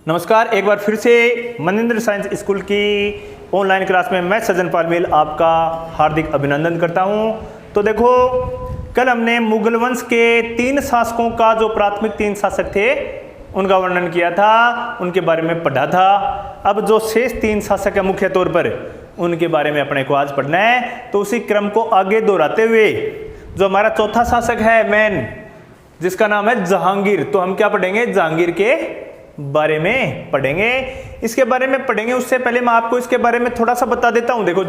नमस्कार, एक बार फिर से मनिंद्र साइंस स्कूल की ऑनलाइन क्लास में मैं सज्जन पालमेल आपका हार्दिक अभिनंदन करता हूं। तो देखो, कल हमने मुगल वंश के 3 शासकों का जो प्राथमिक 3 शासक थे उनका वर्णन किया था, उनके बारे में पढ़ा था। अब जो शेष 3 शासक है मुख्य तौर पर, उनके बारे में अपने को आज पढ़ना है। तो उसी क्रम को आगे दोहराते हुए जो हमारा चौथा शासक है मेन, जिसका नाम है जहांगीर, तो हम क्या पढ़ेंगे? जहांगीर के बारे में पढ़ेंगे। इसके बारे में पढ़ेंगे उससे पहले मैं आपको इसके बारे में थोड़ा सा बता देता हूं। देखो,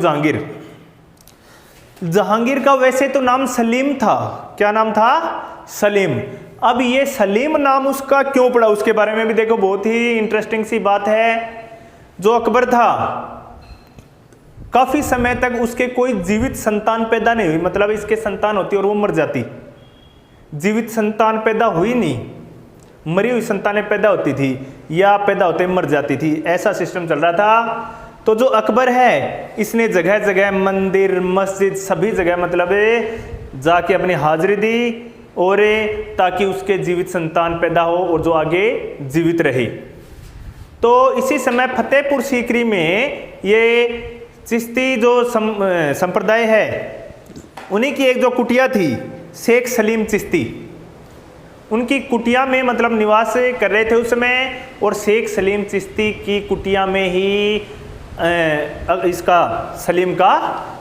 जहांगीर का वैसे तो नाम सलीम था। क्या नाम था? सलीम। अब ये सलीम नाम उसका क्यों पड़ा, उसके बारे में भी देखो, बहुत ही इंटरेस्टिंग सी बात है। जो अकबर था, काफी समय तक उसके कोई जीवित संतान पैदा नहीं हुई, मतलब इसके संतान होती और वो मर जाती। जीवित संतान पैदा हुई नहीं, मरी हुई संतानें पैदा होती थी या पैदा होते मर जाती थी, ऐसा सिस्टम चल रहा था। तो जो अकबर है, इसने जगह जगह मंदिर, मस्जिद, सभी जगह मतलब जाके अपनी हाजिरी दी, और ताकि उसके जीवित संतान पैदा हो और जो आगे जीवित रहे। तो इसी समय फतेहपुर सीकरी में ये चिश्ती जो संप्रदाय है, उन्हीं की एक जो कुटिया थी, शेख सलीम चिश्ती, उनकी कुटिया में मतलब निवास कर रहे थे उस समय। और शेख सलीम चिश्ती की कुटिया में ही इसका सलीम का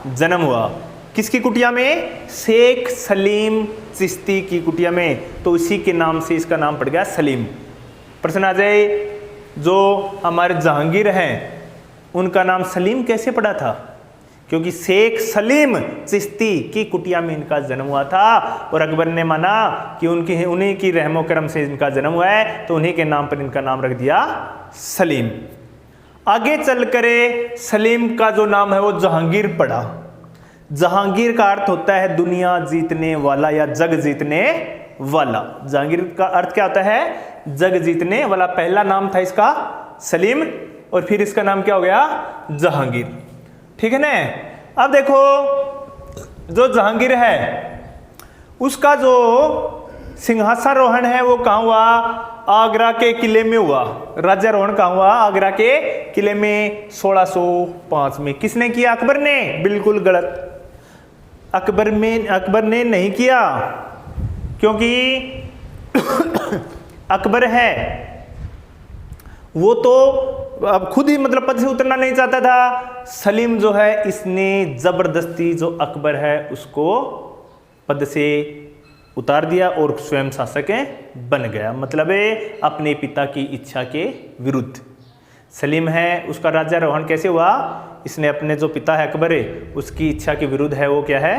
जन्म हुआ। किसकी कुटिया में? शेख सलीम चिश्ती की कुटिया में। तो इसी के नाम से इसका नाम पड़ गया सलीम। प्रश्न आ जाए, जो हमारे जहांगीर हैं उनका नाम सलीम कैसे पड़ा था? क्योंकि शेख सलीम चिश्ती की कुटिया में इनका जन्म हुआ था, और अकबर ने माना कि उन्हीं की रहमो करम से इनका जन्म हुआ है, तो उन्हीं के नाम पर इनका नाम रख दिया सलीम। आगे चल करे सलीम का जो नाम है वो जहांगीर पड़ा। जहांगीर का अर्थ होता है दुनिया जीतने वाला या जग जीतने वाला। जहांगीर का अर्थ क्या होता है? जग जीतने वाला। पहला नाम था इसका सलीम, और फिर इसका नाम क्या हो गया? जहांगीर। ठीक है ना? अब देखो, जो जहांगीर है उसका जो सिंहासनारोहण है वो कहाँ हुआ? आगरा के किले में हुआ। राज्यारोहण कहाँ हुआ? आगरा के किले में 1605 में। किसने किया? अकबर ने? बिल्कुल गलत। अकबर ने नहीं किया, क्योंकि अकबर है वो तो अब खुद ही मतलब पद से उतरना नहीं चाहता था। सलीम जो है, इसने जबरदस्ती जो अकबर है उसको पद से उतार दिया और स्वयं शासक बन गया, मतलब अपने पिता की इच्छा के विरुद्ध। सलीम है, उसका राज्यारोहण कैसे हुआ? इसने अपने जो पिता है अकबर है उसकी इच्छा के विरुद्ध है वो क्या है?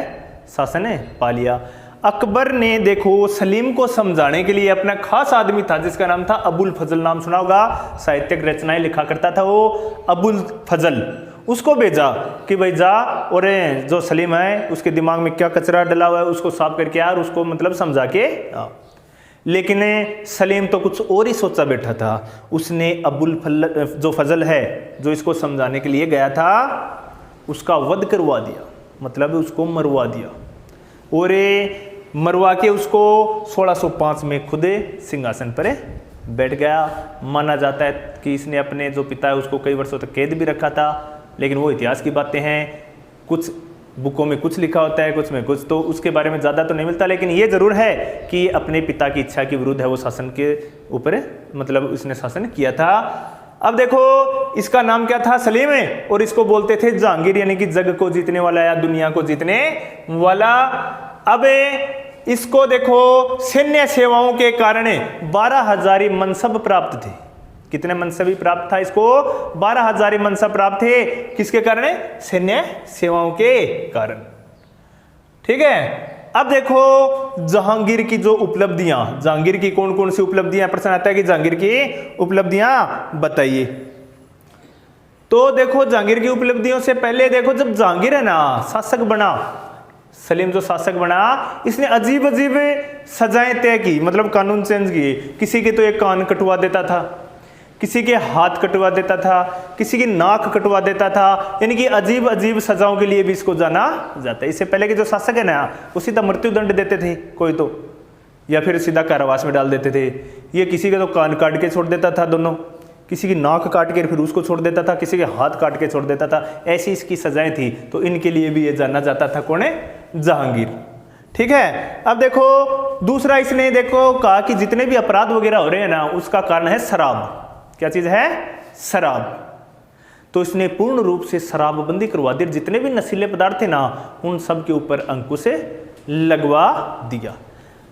शासन पा लिया। अकबर ने देखो सलीम को समझाने के लिए अपना खास आदमी था जिसका नाम था अबुल फजल, नाम सुना होगा, साहित्यिक रचनाएं लिखा करता था वो अबुल फजल। उसको भेजा कि भाई जा और जो सलीम है उसके दिमाग में क्या कचरा डला हुआ है उसको साफ करके आ और उसको मतलब समझा के आ। लेकिन सलीम तो कुछ और ही सोचा बैठा था। उसने जो फजल है जो इसको समझाने के लिए गया था उसका वध करवा दिया, मतलब उसको मरवा दिया, और मरवा के उसको 1605 में खुद सिंहासन पर बैठ गया। माना जाता है कि इसने अपने जो पिता है उसको कई वर्षों तक कैद भी रखा था, लेकिन वो इतिहास की बातें हैं। कुछ बुकों में कुछ लिखा होता है, कुछ में कुछ, तो उसके बारे में ज़्यादा तो नहीं मिलता, लेकिन ये ज़रूर है कि अपने पिता की इच्छा के विरुद्ध है वो शासन के ऊपर मतलब उसने शासन किया था। अब देखो इसका नाम क्या था? सलीम, और इसको बोलते थे जहांगीर, यानी कि जग को जीतने वाला या दुनिया को जीतने वाला। अब इसको देखो सैन्य सेवाओं के कारण 12,000 मनसब प्राप्त थे। कितने मनसबी प्राप्त था इसको? 12,000 मनसब प्राप्त थे। किसके कारण? सैन्य सेवाओं के कारण। ठीक है। अब देखो जहांगीर की जो उपलब्धियां, जहांगीर की कौन कौन सी उपलब्धियां, प्रश्न आता है कि जहांगीर की उपलब्धियां बताइए। तो देखो जहांगीर की उपलब्धियों से पहले देखो जब जहांगीर है ना शासक बना, सलीम जो शासक बना, इसने अजीब अजीब सजाएं तय की, मतलब कानून चेंज किए। किसी के तो एक कान कटवा देता था, किसी के हाथ कटवा देता था, किसी की नाक कटवा देता था, यानी कि अजीब अजीब सजाओं के लिए भी इसको जाना जाता है। इससे पहले के जो शासक है ना, वो सीधा मृत्यु दंड देते थे कोई तो, या फिर सीधा कारावास में डाल देते थे। ये किसी के तो कान काट के छोड़ देता था दोनों, किसी की नाक काट के फिर उसको छोड़ देता था, किसी के हाथ काट के छोड़ देता था। ऐसी इसकी सजाएं थी। तो इनके लिए भी ये जाना जाता था, कौन है? जहांगीर। ठीक है। अब देखो दूसरा इसने देखो कहा कि जितने भी अपराध वगैरह हो रहे हैं ना, उसका कारण है शराब। क्या चीज है? शराब। तो इसने पूर्ण रूप से शराबबंदी करवा दी। जितने भी नशीले पदार्थ थे ना, उन सब के ऊपर अंकुश लगवा दिया।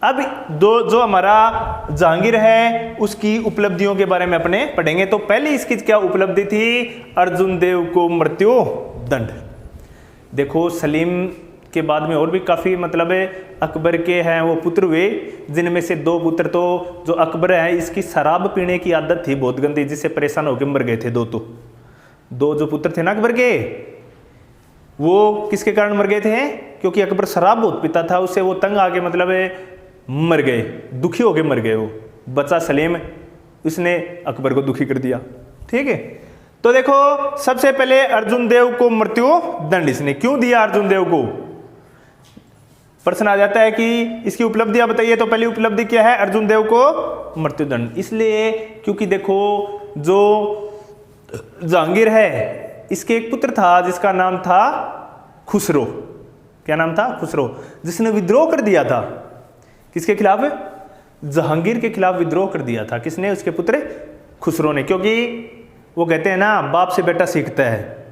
अब जो हमारा जहांगीर है, उसकी उपलब्धियों के बारे में अपने पढ़ेंगे। तो पहले इसकी क्या उपलब्धि थी? अर्जुन देव को मृत्यु दंड। देखो सलीम के बाद में और भी काफ़ी मतलब अकबर के हैं वो पुत्र हुए, जिनमें से 2 पुत्र तो जो अकबर है, इसकी शराब पीने की आदत थी बहुत गंदी, जिससे परेशान होकर मर गए थे 2 तो। 2 जो पुत्र थे ना अकबर के, वो किसके कारण मर गए थे? क्योंकि अकबर शराब बहुत पीता था, उससे वो तंग आके मतलब मर गए, दुखी होके मर गए। वो बचा सलीम, इसने अकबर को दुखी कर दिया। ठीक है। तो देखो सबसे पहले अर्जुन देव को मृत्यु दंड इसने क्यों दिया? अर्जुन देव को प्रश्न आ जाता है कि इसकी उपलब्धियां बताइए। तो पहली उपलब्धि क्या है? अर्जुन देव को मृत्युदंड। इसलिए क्योंकि देखो जो जहांगीर है, इसके एक पुत्र था जिसका नाम था खुसरो। क्या नाम था? खुसरो, जिसने विद्रोह कर दिया था। किसके खिलाफ? जहांगीर के खिलाफ विद्रोह कर दिया था। किसने? उसके पुत्र खुसरो ने। क्योंकि वो कहते हैं ना, बाप से बेटा सीखता है।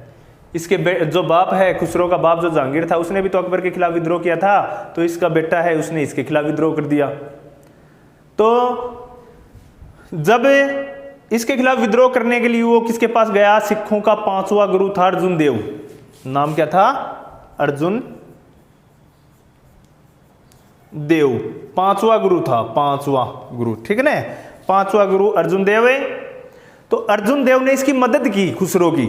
इसके जो बाप है, खुसरो का बाप जो जहांगीर था, उसने भी तो अकबर के खिलाफ विद्रोह किया था। तो इसका बेटा है, उसने इसके खिलाफ विद्रोह कर दिया। तो जब इसके खिलाफ विद्रोह करने के लिए वो किसके पास गया? सिखों का 5वां गुरु था अर्जुन देव। नाम क्या था? अर्जुन देव 5वां गुरु था, 5वां गुरु। ठीक है ना, 5वां गुरु अर्जुन देव है। तो अर्जुन देव ने इसकी मदद की, खुसरो की।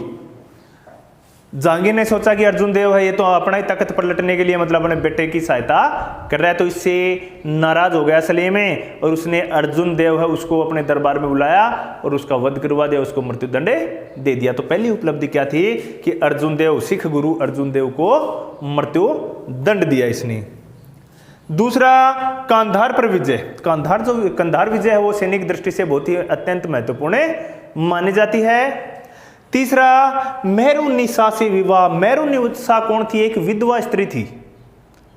जहांगीर ने सोचा कि अर्जुन देव है, ये तो अपना ही तख्त पलटने के लिए मतलब अपने बेटे की सहायता कर रहा है। तो इससे नाराज हो गया सलीम, और उसने अर्जुन देव है उसको अपने दरबार में बुलाया और उसका वध करवा दिया, उसको मृत्युदंड दे दिया। तो पहली उपलब्धि क्या थी? कि अर्जुन देव, सिख गुरु अर्जुन देव को मृत्यु दंड दिया इसने। दूसरा, कांधार पर विजय। कंधार विजय है वो सैनिक दृष्टि से बहुत ही अत्यंत महत्वपूर्ण मानी जाती है। तीसरा, मेहरुन्निसा से विवाह। मेहरुन्निसा कौन थी? एक विधवा स्त्री थी।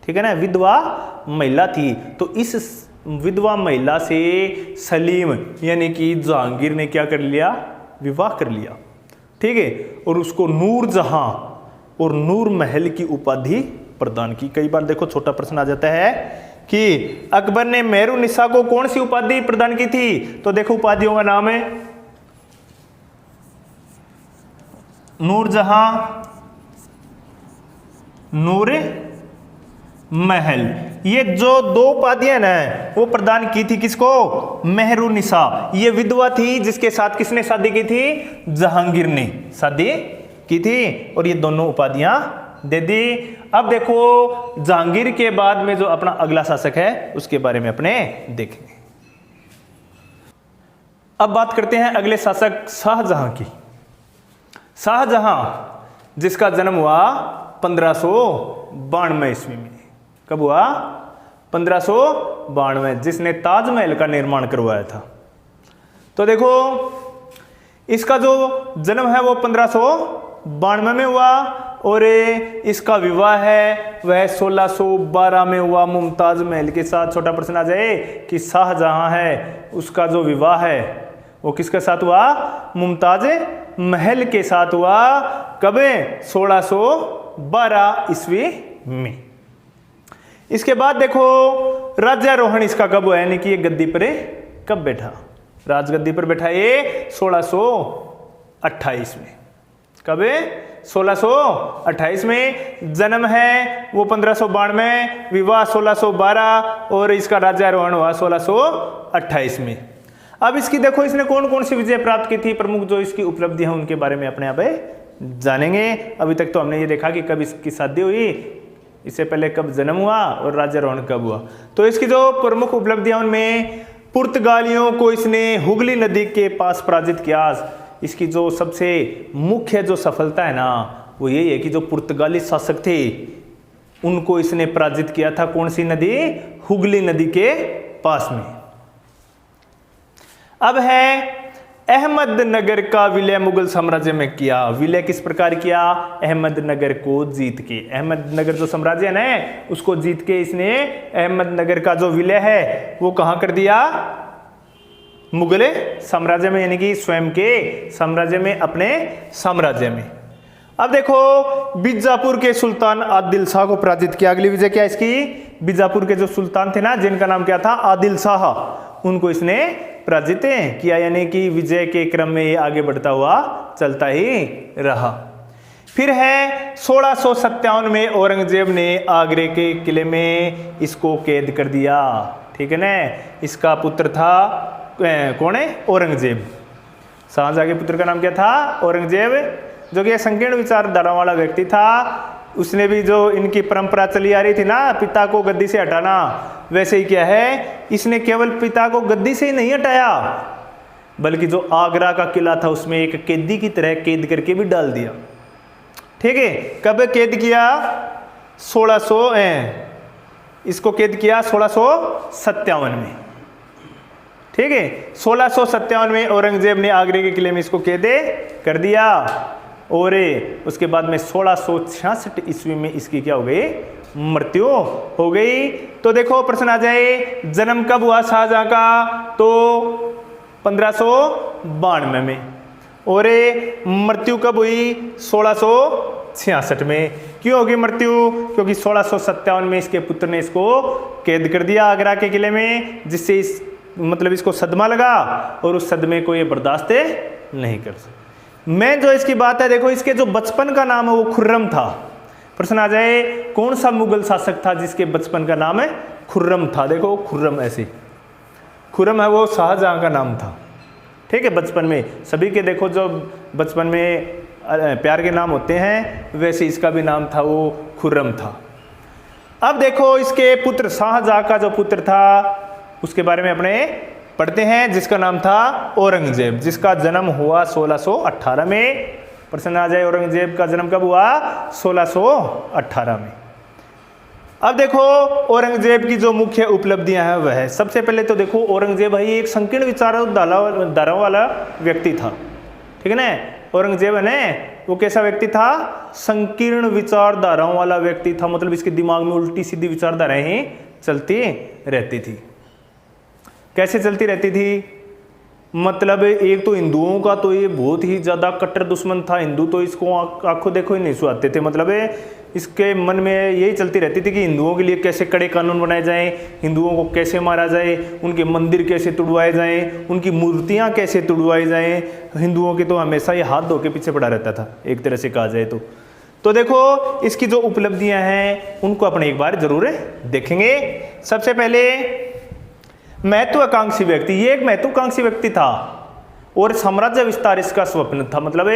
ठीक है ना, विधवा महिला थी। तो इस विधवा महिला से सलीम यानी कि जहांगीर ने क्या कर लिया? विवाह कर लिया। ठीक है। और उसको नूरजहां और नूर महल की उपाधि प्रदान की। कई बार देखो छोटा प्रश्न आ जाता है कि अकबर ने मेहरुन्निसा को कौन सी उपाधि प्रदान की थी? तो देखो उपाधियों का नाम है नूरजहां, नूर महल। ये जो 2 उपाधियां ना वो प्रदान की थी किसको? मेहरुन्निसा। ये विधवा थी जिसके साथ किसने शादी की थी? जहांगीर ने शादी की थी, और ये दोनों उपाधियां दे दी। अब देखो जहांगीर के बाद में जो अपना अगला शासक है उसके बारे में अपने देखेंगे। अब बात करते हैं अगले शासक शाहजहां की। शाहजहां जिसका जन्म हुआ 1592 ईस्वी में। कब हुआ? 1592, जिसने ताजमहल का निर्माण करवाया था। तो देखो इसका जो जन्म है वो 1592 में हुआ, और इसका विवाह है वह 1612 में हुआ मुमताज महल के साथ। छोटा प्रश्न आ जाए कि शाहजहां है उसका जो विवाह है वो किसके साथ हुआ? मुमताज महल के साथ हुआ। कब? 1612 ईस्वी में। इसके बाद देखो राज्यारोहण इसका कब हुआ, यानी कि ये गद्दी पर कब बैठा? राजगद्दी पर बैठा ये 1628 में। कब? 1628 में। जन्म है वो 1592, विवाह 1612, और इसका राज्यारोहण हुआ 1628 में। अब इसकी देखो इसने कौन कौन सी विजय प्राप्त की थी, प्रमुख जो इसकी उपलब्धि है उनके बारे में अपने आप जानेंगे। अभी तक तो हमने ये देखा कि कब इसकी शादी हुई, इससे पहले कब जन्म हुआ और राज्यारोहण कब हुआ। तो इसकी जो प्रमुख उपलब्धियां उनमें पुर्तगालियों को इसने हुगली नदी के पास पराजित किया। इसकी जो सबसे मुख्य जो सफलता है ना वो यही है कि जो पुर्तगाली शासक थे उनको इसने पराजित किया था। कौन सी नदी? हुगली नदी के पास में। अब है अहमदनगर का विलय मुगल साम्राज्य में किया। विलय किस प्रकार किया? अहमदनगर को जीत के। अहमदनगर जो साम्राज्य है ना उसको जीत के इसने अहमदनगर का जो विलय है वो कहां कर दिया? मुगल साम्राज्य में, यानी कि स्वयं के साम्राज्य में, अपने साम्राज्य में। अब देखो बीजापुर के सुल्तान आदिल शाह को पराजित किया। अगली विजय क्या इसकी? बीजापुर के जो सुल्तान थे ना जिनका नाम क्या था? आदिल शाह, उनको इसने पराजित किया, यानी कि विजय के क्रम में ये आगे बढ़ता हुआ चलता ही रहा। फिर है 1657 में औरंगजेब ने आगरे के किले में इसको कैद कर दिया। ठीक है ना। इसका पुत्र था कौन है? औरंगजेब। शाहजहां के पुत्र का नाम क्या था? औरंगजेब, जो कि संकीर्ण विचारधारा वाला व्यक्ति था। उसने भी जो इनकी परंपरा चली आ रही थी ना पिता को गद्दी से हटाना, वैसे ही क्या है इसने केवल पिता को गद्दी से ही नहीं हटाया बल्कि जो आगरा का किला था उसमें एक कैदी की तरह कैद करके भी डाल दिया। ठीक है। कब कैद किया? 1600 इसको कैद किया 1657 में। ठीक है। 1657 में औरंगजेब ने आगरे के किले में इसको कैद कर दिया और उसके बाद में 1666 ईस्वी में इसकी क्या हो गई? मृत्यु हो गई। तो देखो प्रश्न आ जाए जन्म कब हुआ शाहजहां का? तो 1592 में। और मृत्यु कब हुई? 1666 में। क्यों होगी मृत्यु? क्योंकि 1657 में इसके पुत्र ने इसको कैद कर दिया आगरा के किले में, जिससे इस मतलब इसको सदमा लगा और उस सदमे को ये बर्दाश्त नहीं कर सका। मैं जो इसकी बात है देखो इसके जो बचपन का नाम है वो खुर्रम था। प्रश्न आ जाए कौन सा मुगल शासक था जिसके बचपन का नाम है खुर्रम था? देखो खुर्रम, ऐसे खुर्रम है वो शाहजहां का नाम था। ठीक है। बचपन में सभी के देखो जो बचपन में प्यार के नाम होते हैं वैसे इसका भी नाम था वो खुर्रम था। अब देखो इसके पुत्र शाहजहां का जो पुत्र था उसके बारे में अपने पढ़ते हैं, जिसका नाम था औरंगजेब, जिसका जन्म हुआ 1618 में। प्रश्न आ जाए औरंगजेब का जन्म कब हुआ? 1618 में। अब देखो औरंगजेब की जो मुख्य उपलब्धियां हैं वह है, सबसे पहले तो देखो औरंगजेब भाई एक संकीर्ण विचारधारा वाला व्यक्ति था। ठीक है ना। औरंगजेब है ना वो कैसा व्यक्ति था? संकीर्ण विचारधाराओं वाला व्यक्ति था। मतलब इसके दिमाग में उल्टी सीधी विचारधाराएं ही चलती रहती थी। कैसे चलती रहती थी? मतलब एक तो हिंदुओं का तो ये बहुत ही ज़्यादा कट्टर दुश्मन था। हिंदू तो इसको आंखों देखो ही नहीं सुहाते थे। मतलब इसके मन में यही चलती रहती थी कि हिंदुओं के लिए कैसे कड़े कानून बनाए जाएं, हिंदुओं को कैसे मारा जाए, उनके मंदिर कैसे तुड़वाए जाएं, उनकी मूर्तियां कैसे तुड़वाई जाएं। हिंदुओं के तो हमेशा ये हाथ धो के पीछे पड़ा रहता था एक तरह से कहा जाए तो देखो इसकी जो उपलब्धियां हैं उनको अपने एक बार जरूर देखेंगे। सबसे पहले महत्वाकांक्षी व्यक्ति, ये एक महत्वाकांक्षी व्यक्ति था और साम्राज्य विस्तार इसका स्वप्न था। मतलब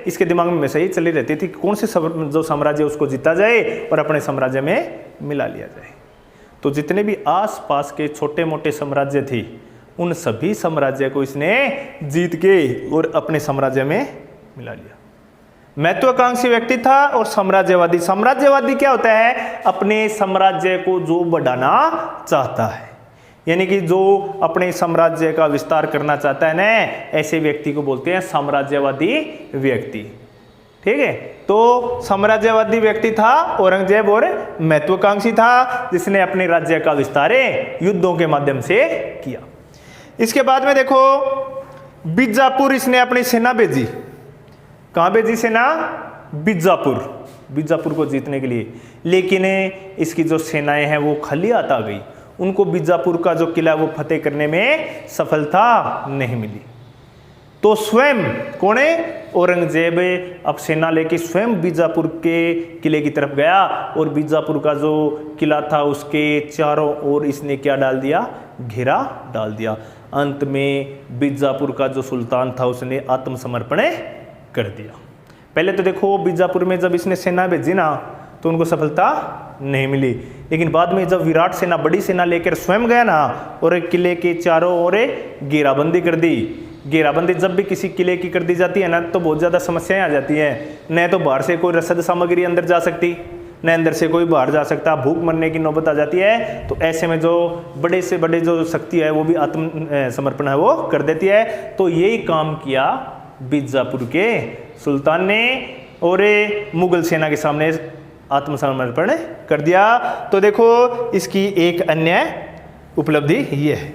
इसके दिमाग में हमेशा ही चली रहती थी कि कौन से जो साम्राज्य उसको जीता जाए और अपने साम्राज्य में मिला लिया जाए। तो जितने भी आसपास के छोटे मोटे साम्राज्य थे उन सभी साम्राज्य को इसने जीत के और अपने साम्राज्य में मिला लिया। महत्वाकांक्षी व्यक्ति था और साम्राज्यवादी। साम्राज्यवादी क्या होता है? अपने साम्राज्य को जो बढ़ाना चाहता है, यानी कि जो अपने साम्राज्य का विस्तार करना चाहता है ना, ऐसे व्यक्ति को बोलते हैं साम्राज्यवादी व्यक्ति। ठीक है। तो साम्राज्यवादी व्यक्ति था औरंगजेब और महत्वाकांक्षी था जिसने अपने राज्य का विस्तार युद्धों के माध्यम से किया। इसके बाद में देखो बीजापुर इसने अपनी सेना भेजी। कहां भेजी सेना? बीजापुर को जीतने के लिए। लेकिन इसकी जो सेनाएं हैं वो खाली हाथ आ गई। उनको बीजापुर का जो किला वो फतेह करने में सफलता नहीं मिली। तो स्वयं कौन है? औरंगजेब अब सेना लेके स्वयं बीजापुर के किले की तरफ गया और बीजापुर का जो किला था उसके चारों ओर इसने क्या डाल दिया? घेरा डाल दिया। अंत में बीजापुर का जो सुल्तान था उसने आत्मसमर्पण कर दिया। पहले तो देखो बीजापुर में जब इसने सेना भेजी ना तो उनको सफलता नहीं मिली। लेकिन बाद में जब विराट सेना बड़ी सेना लेकर स्वयं गया ना और एक किले के चारों ओर घेराबंदी कर दी। घेराबंदी जब भी किसी किले की कर दी जाती है ना तो बहुत ज़्यादा समस्याएं आ जाती हैं। न तो बाहर से कोई रसद सामग्री अंदर जा सकती, न अंदर से कोई बाहर जा सकता, भूख मरने की नौबत आ जाती है। तो ऐसे में जो बड़े से बड़े जो शक्ति है वो भी आत्म समर्पण है वो कर देती है। तो यही काम किया बीजापुर के सुल्तान ने और मुगल सेना के सामने आत्मसमर्पण कर दिया। तो देखो इसकी एक अन्य उपलब्धि ये है।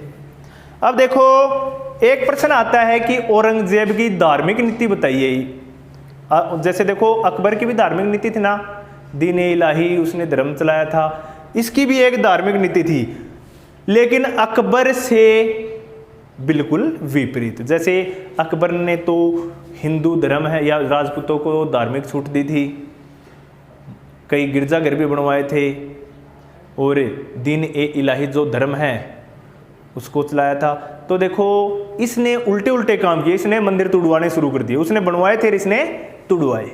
अब देखो एक प्रश्न आता है कि औरंगजेब की धार्मिक नीति बताइए। जैसे देखो अकबर की भी धार्मिक नीति थी ना, दीन इलाही, उसने धर्म चलाया था, इसकी भी एक धार्मिक नीति थी, लेकिन अकबर से बिल्कुल विपरीत। जैसे अकबर ने तो हिंदू धर्म है या राजपूतों को धार्मिक छूट दी थी, कई गिरजाघर भी बनवाए थे और दीन ए इलाही जो धर्म है उसको चलाया था। तो देखो इसने उल्टे उल्टे काम किए, इसने मंदिर तुड़वाने शुरू कर दिए। उसने बनवाए थे, इसने तुड़वाए।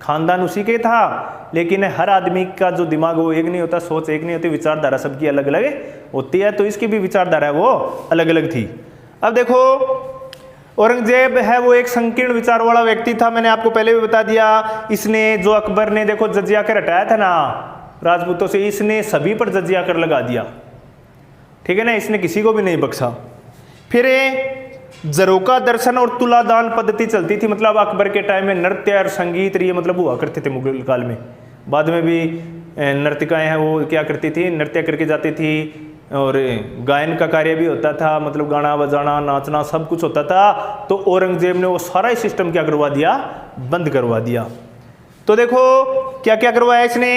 खानदान उसी के था, लेकिन हर आदमी का जो दिमाग वो एक नहीं होता, सोच एक नहीं होती, विचारधारा सबकी अलग अलग होती है। तो इसकी भी विचारधारा है वो अलग अलग थी। अब देखो औरंगजेब है वो एक संकीर्ण विचार वाला व्यक्ति था, मैंने आपको पहले भी बता दिया। इसने जो अकबर ने देखो जजिया कर हटाया था ना राजपूतों से, इसने सभी पर जजिया कर लगा दिया, ठीक है ना, इसने किसी को भी नहीं बख्शा। फिर जरोका दर्शन और तुलादान पद्धति चलती थी, मतलब अकबर के टाइम में नृत्य और संगीत ये मतलब हुआ करते थे मुगल काल में। बाद में भी नर्तिकाएं हैं वो क्या करती थी, नृत्य करके जाती थी और गायन का कार्य भी होता था, मतलब गाना बजाना नाचना सब कुछ होता था। तो औरंगजेब ने वो सारा ही सिस्टम क्या करवा दिया, बंद करवा दिया। तो देखो क्या क्या करवाया इसने,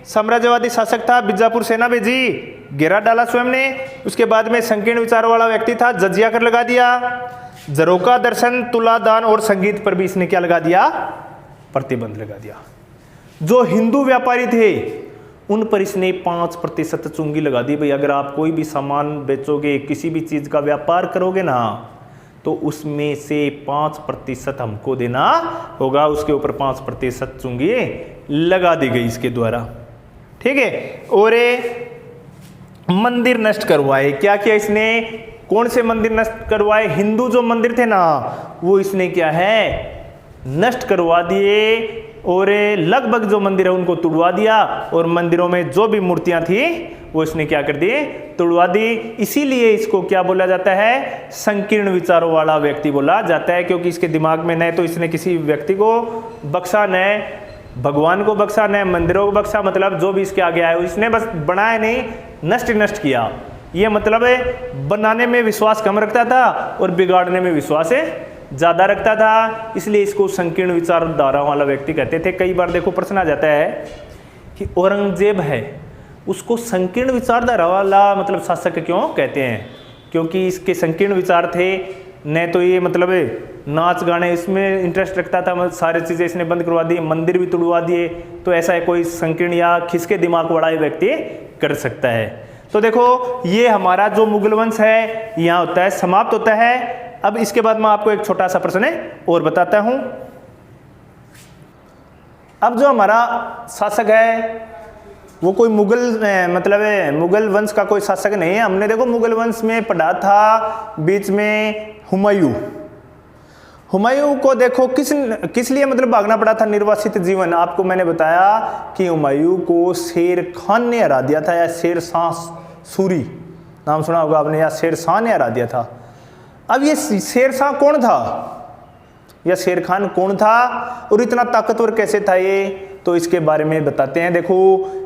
साम्राज्यवादी शासक था, बीजापुर सेना भेजी, घेरा डाला स्वयं ने, उसके बाद में संकीर्ण विचार वाला व्यक्ति था, जजिया कर लगा दिया, जरोका दर्शन तुलादान और संगीत पर भी इसने क्या लगा दिया, प्रतिबंध लगा दिया। जो हिंदू व्यापारी थे उन पर इसने 5% चुंगी लगा दी। भाई अगर आप कोई भी सामान बेचोगे, किसी भी चीज का व्यापार करोगे ना, तो उसमें से 5% हमको देना होगा। उसके ऊपर 5% चुंगी लगा दी गई इसके द्वारा, ठीक है। और मंदिर नष्ट करवाए। क्या किया इसने, कौन से मंदिर नष्ट करवाए, हिंदू जो मंदिर थे ना वो इसने क्या है नष्ट करवा दिए, और लगभग जो मंदिर है उनको तुड़वा दिया, और मंदिरों में जो भी मूर्तियां थी वो इसने क्या कर दी, तुड़वा दी। इसीलिए इसको क्या बोला जाता है, संकीर्ण विचारों वाला व्यक्ति बोला जाता है, क्योंकि इसके दिमाग में न तो इसने किसी व्यक्ति को बख्शा, न भगवान को बख्शा, न मंदिरों को बख्शा, मतलब जो भी इसके आगे आए इसने बस बनाया नहीं, नष्ट किया। ये मतलब बनाने में विश्वास कम रखता था और बिगाड़ने में विश्वास ज़्यादा रखता था, इसलिए इसको संकीर्ण विचारधारा वाला व्यक्ति कहते थे। कई बार देखो प्रश्न आ जाता है कि औरंगजेब है उसको संकीर्ण विचारधारा वाला मतलब शासक क्यों कहते हैं, क्योंकि इसके संकीर्ण विचार थे। न तो ये मतलब नाच गाने इसमें इंटरेस्ट रखता था, सारी चीज़ें इसने बंद करवा दी, मंदिर भी तुड़वा दिए। तो ऐसा है कोई संकीर्ण या खिसके दिमाग वाला व्यक्ति कर सकता है। तो देखो ये हमारा जो मुगल वंश है यहाँ होता है, समाप्त होता है। अब इसके बाद मैं आपको एक छोटा सा प्रश्न और बताता हूं। अब जो हमारा शासक है वो कोई मुगल मतलब मुगल वंश का कोई शासक नहीं है। हमने देखो मुगल वंश में पढ़ा था बीच में हुमायूं को देखो किस लिए मतलब भागना पड़ा था, निर्वासित जीवन। आपको मैंने बताया कि हुमायूं को शेर खान ने हरा दिया था, या शेर शाह सूरी नाम सुना होगा आपने, या शेर शाह ने हरा दिया था। अब ये शेर शाह कौन था या शेर खान कौन था और इतना ताकतवर कैसे था ये, तो इसके बारे में बताते हैं। देखो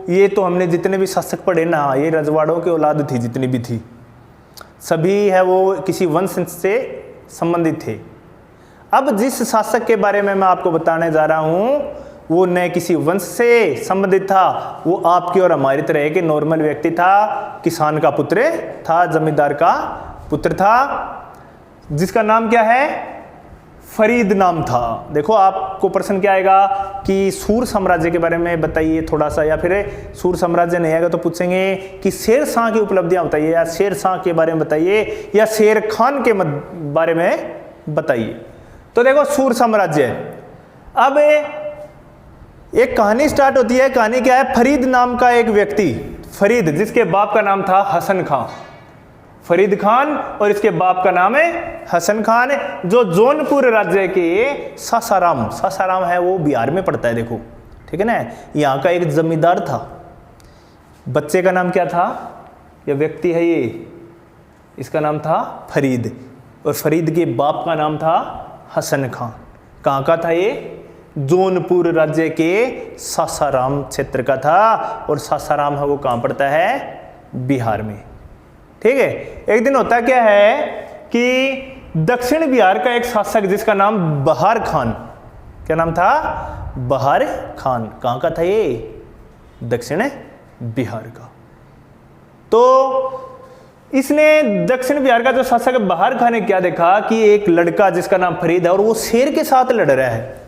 ये तो हमने जितने भी शासक पढ़े ना, ये रजवाड़ों की औलाद थी, जितनी भी थी सभी है वो किसी वंश से संबंधित थे। अब जिस शासक के बारे में मैं आपको बताने जा रहा हूँ वो न किसी वंश से संबंधित था, वो आपकी और हमारी तरह के नॉर्मल व्यक्ति था, किसान का पुत्र था, जमींदार का पुत्र था, जिसका नाम क्या है, फरीद नाम था। देखो आपको प्रश्न क्या आएगा कि सूर साम्राज्य के बारे में बताइए थोड़ा सा, या फिर सूर साम्राज्य नहीं आएगा तो पूछेंगे कि शेर शाह की उपलब्धियां बताइए, या शेर शाह के बारे में बताइए, या शेर खान के बारे में बताइए। तो देखो सूर साम्राज्य, अब एक कहानी स्टार्ट होती है। कहानी क्या है? फरीद नाम का एक व्यक्ति, फरीद जिसके बाप का नाम था हसन खां, फरीद खान, और इसके बाप का नाम है हसन खान, जो जौनपुर राज्य के सासाराम, सासाराम है वो बिहार में पड़ता है, देखो ठीक है ना। यहाँ का एक जमींदार था। बच्चे का नाम क्या था? यह व्यक्ति है ये, इसका नाम था फरीद, और फरीद के बाप का नाम था हसन खां। कहाँ का था ये? जौनपुर राज्य के सासाराम क्षेत्र का था, और सासाराम है वो कहाँ पड़ता है? बिहार में, ठीक है। एक दिन होता क्या है कि दक्षिण बिहार का एक शासक जिसका नाम बहार खान, क्या नाम था? बहार खान। कहाँ का था ये? दक्षिण बिहार का। तो इसने दक्षिण बिहार का जो शासक बहार खान ने क्या देखा कि एक लड़का जिसका नाम फरीद है और वो शेर के साथ लड़ रहा है।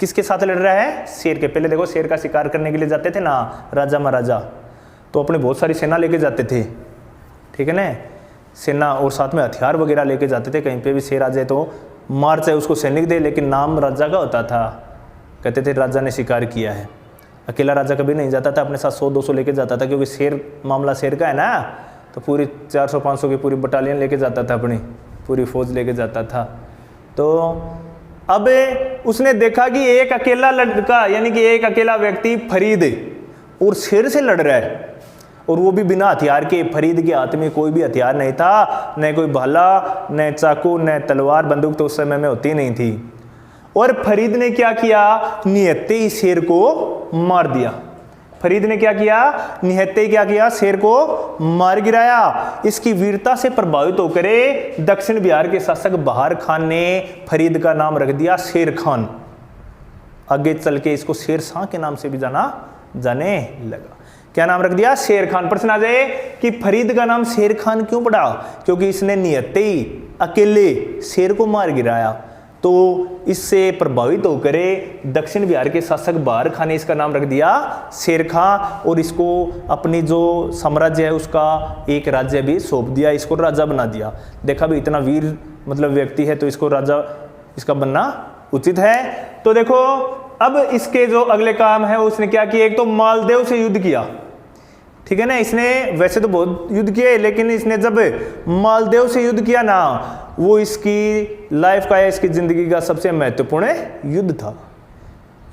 किसके साथ लड़ रहा है? शेर के। पहले देखो शेर का शिकार करने के लिए जाते थे ना राजा महाराजा, तो अपने बहुत सारी सेना लेके जाते थे, ठीक है ना, सेना, और साथ में हथियार वगैरह लेके जाते थे। कहीं पे भी शेर आ जाए तो मार चाहे उसको सैनिक दे, लेकिन नाम राजा का होता था। कहते थे राजा ने शिकार किया है। अकेला राजा कभी नहीं जाता था, अपने साथ 100-200 लेके जाता था, क्योंकि शेर, मामला शेर का है ना, तो पूरी 400-500 की पूरी बटालियन लेके जाता था, अपनी पूरी फौज लेके जाता था। तो अब उसने देखा कि एक अकेला लड़का, यानी कि एक अकेला व्यक्ति फरीद और शेर से लड़ रहा है, और वो भी बिना हथियार के। फरीद के हाथ में कोई भी हथियार नहीं था, न कोई भाला, न चाकू, न तलवार, बंदूक तो उस समय में होती नहीं थी। और फरीद ने क्या किया? निहत्ते ही शेर को मार दिया। फरीद ने क्या किया? निहत्ते ही क्या किया? शेर को मार गिराया। इसकी वीरता से प्रभावित होकर दक्षिण बिहार के शासक बहार खान ने फरीद का नाम रख दिया शेर खान। आगे चल के इसको शेर शाह के नाम से भी जाने लगा। क्या नाम रख दिया? शेर खान। प्रश्न आ जाए कि फरीद का नाम शेर खान क्यों पड़ा? क्योंकि इसने निहत्ते ही अकेले शेर को मार गिराया। तो इससे प्रभावित होकर दक्षिण बिहार के शासक बहार खान ने इसका नाम रख दिया शेर खां, और इसको अपनी जो साम्राज्य है उसका एक राज्य भी सौंप दिया, इसको राजा बना दिया। देखा भी इतना वीर मतलब व्यक्ति है, तो इसको राजा इसका बनना उचित है। तो देखो अब इसके जो अगले काम है उसने क्या किया? एक तो मालदेव से युद्ध किया, ठीक है ना। इसने वैसे तो बहुत युद्ध किए, लेकिन इसने जब मालदेव से युद्ध किया ना, वो इसकी लाइफ का, इसकी जिंदगी का सबसे महत्वपूर्ण युद्ध था।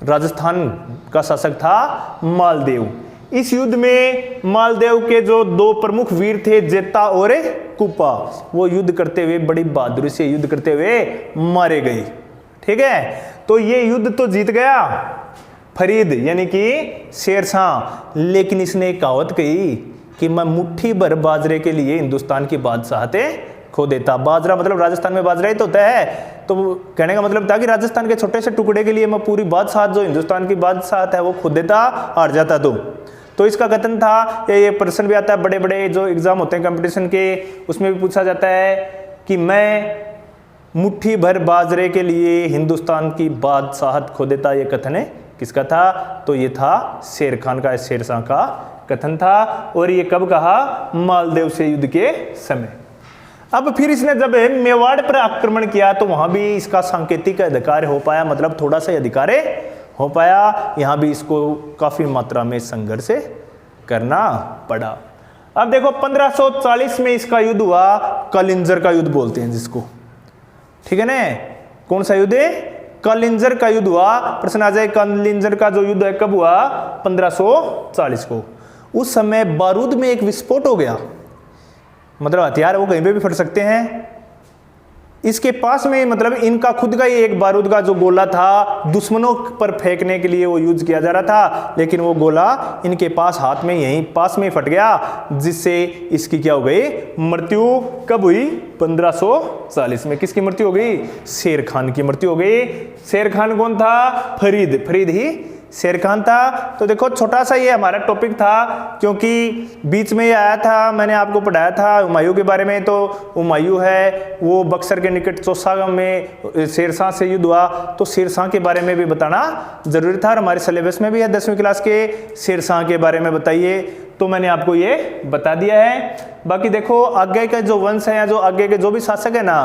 राजस्थान का शासक था मालदेव। इस युद्ध में मालदेव के जो 2 प्रमुख वीर थे, जेता और कुपा, वो युद्ध करते हुए बड़ी बहादुरी से युद्ध करते हुए मारे गए, ठीक है। तो ये युद्ध तो जीत गया फरीद यानी कि शेर शाह, लेकिन इसने एक कहावत कही कि मैं मुट्ठी भर बाजरे के लिए हिंदुस्तान की बादशाहते खो देता। बाजरा मतलब राजस्थान में बाजरा ही तो होता है, तो कहने का मतलब था कि राजस्थान के छोटे से टुकड़े के लिए मैं पूरी बादशाहत, जो हिंदुस्तान की बादशाहत है, वो खो देता, हार जाता। तो इसका कथन था। ये प्रश्न भी आता है बड़े बड़े जो एग्जाम होते हैं कंपटीशन के, उसमें भी पूछा जाता है कि मैं मुट्ठी भर बाजरे के लिए हिंदुस्तान की बादशाहत खो देता। ये कथन है किसका था? तो ये था शेर खान का, शेर शाह का कथन था। और ये कब कहा? मालदेव से युद्ध के समय। अब फिर इसने जब मेवाड़ पर आक्रमण किया तो वहां भी इसका सांकेतिक अधिकार हो पाया, मतलब थोड़ा सा अधिकार हो पाया। यहाँ भी इसको काफी मात्रा में संघर्ष करना पड़ा। अब देखो 1540 में इसका युद्ध हुआ, कलिंजर का युद्ध बोलते हैं जिसको, ठीक है ना। कौन सा युद्ध है? कलिंजर का युद्ध हुआ। प्रश्न आ जाए कलिंजर का जो युद्ध है कब हुआ? 1540 को। उस समय बारूद में एक विस्फोट हो गया, मतलब हथियार वो कहीं पे भी फट सकते हैं। इसके पास में मतलब इनका खुद का ही एक बारूद का जो गोला था, दुश्मनों पर फेंकने के लिए वो यूज किया जा रहा था, लेकिन वो गोला इनके पास हाथ में यहीं पास में फट गया, जिससे इसकी क्या हो गई? मृत्यु। कब हुई? 1540 में। किसकी मृत्यु हो गई? शेर खान की मृत्यु हो गई। शेर खान कौन था? फरीद। फरीद ही शेर खान था। तो देखो छोटा सा ये हमारा टॉपिक था, क्योंकि बीच में ये आया था, मैंने आपको पढ़ाया था हुमायूं के बारे में। तो हुमायूं है वो बक्सर के निकट चौसा में शेरशाह से युद्ध हुआ, तो शेरशाह के बारे में भी बताना जरूरी था। और हमारे सिलेबस में भी है 10वीं क्लास के शेरशाह के बारे में बताइए। तो मैंने आपको ये बता दिया है। बाकी देखो आगे का जो वंश है या जो आगे के जो भी शासक है ना,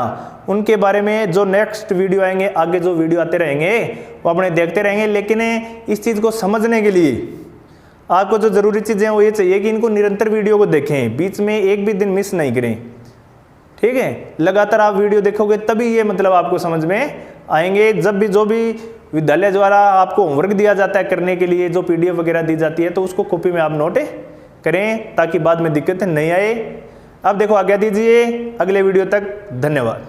उनके बारे में जो नेक्स्ट वीडियो आएंगे, आगे जो वीडियो आते रहेंगे वो अपने देखते रहेंगे। लेकिन इस चीज़ को समझने के लिए आपको जो ज़रूरी चीज़ें वो ये चाहिए कि इनको निरंतर वीडियो को देखें, बीच में एक भी दिन मिस नहीं करें, ठीक है। लगातार आप वीडियो देखोगे तभी ये मतलब आपको समझ में आएंगे। जब भी जो भी विद्यालय द्वारा आपको होमवर्क दिया जाता है करने के लिए, जो PDF वगैरह दी जाती है, तो उसको कॉपी में आप नोट करें ताकि बाद में दिक्कत नहीं आए। अब देखो आज्ञा दीजिए, अगले वीडियो तक धन्यवाद।